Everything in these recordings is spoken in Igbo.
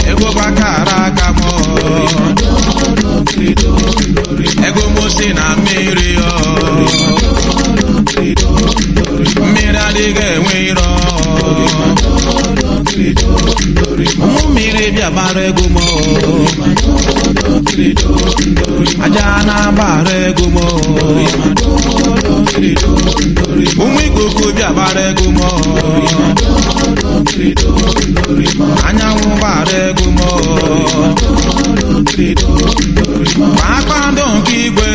Ego bakara kamo ego mosi na mmiri mmiri adịghị enwe iro ụmụ mmiri bịa gbara ego m aja na-agbara ego m ụmụ ikuku bịa gbara ego m anyanwụ gbara ego m kpakpando nke igwe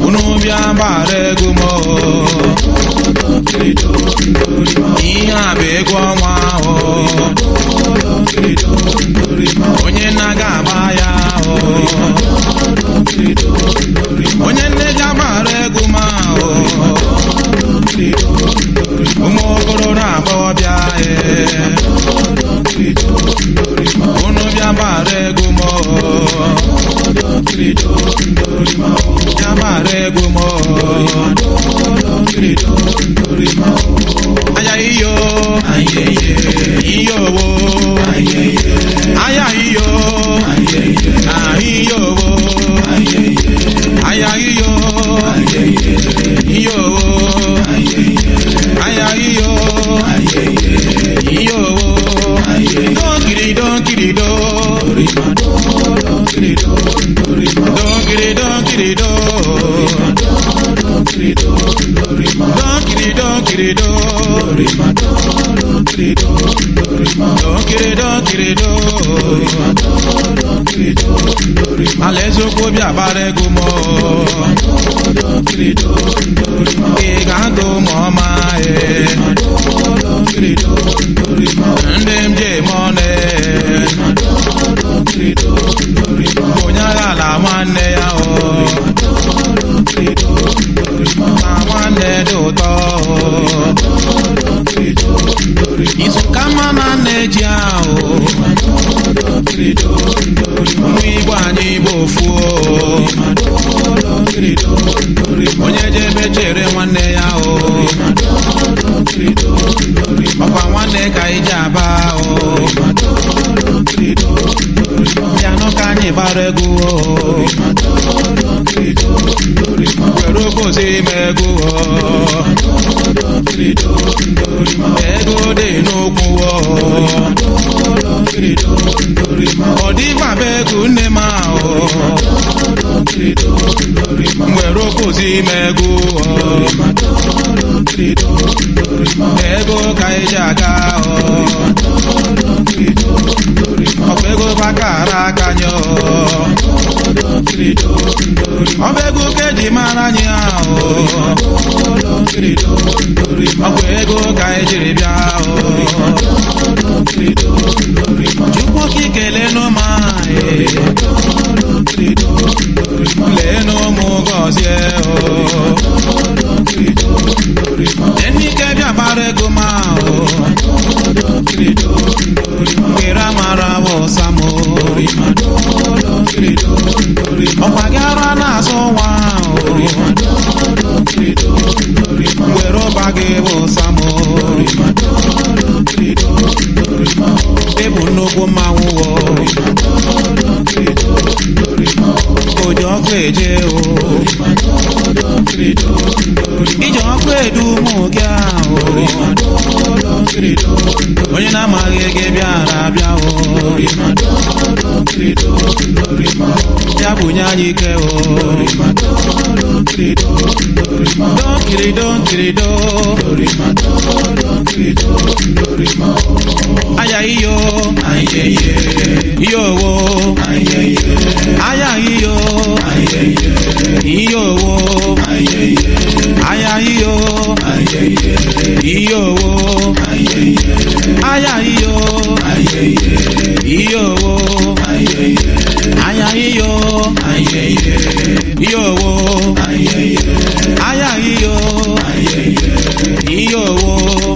unu bịa gbara ego m ihe a bụ ego ọnwa onye na-aga agba ya onye nne ji agbara ego m ụmụ okoro na-agbọbịa unu bịa gbara ego m bịa gbara ego m aya iyo iyo wo aya iyo iyo wo aya iyo iyo wo aya iyo iyo wo don kiri don kiri do don kiri don kiri do don kiri don kiri do alezokwu bịa gbara ego m ị ga-adụ ma ọma ndị m ji eme ọnụ onye agha ala nwanne ya ma nwanne dị ụtọ izu ka mma na nne-eji ahụ nwa igbo anyị igbo ofu onye jebe chere nwanne ya ọkwa nwanne ka iji aba bịanụ ka anyị gbara egwu were obozi ime egwu ego dị n'okwu ọ dịkwa bụ ego nne m were obozi ime egwu ego ka eji aga ọbụ ego bakara aka nyọ ọbụ ego ka eji mara anyị ọbụ ego ka ejiri bịa Chukwu ka ikele n'ụmụ lee n'ụmụ gọzie enike bịa gbara ego m were amara wụsa m ọkwa gị ara na-azụ nwa were ụba gị wụsa m ebu nnukwu mmanwụ oji ọkụ eje iji ọkụ edu ụmụ gị ahụ onye na-amaghị gị bịara abịa ya bunye anyị ike donkirido aya iyo iyo wo aya iyo iyo wo aya iyo iyo wo aya iyo iyo wo aya iyo iyo wo aya iyo iyo wo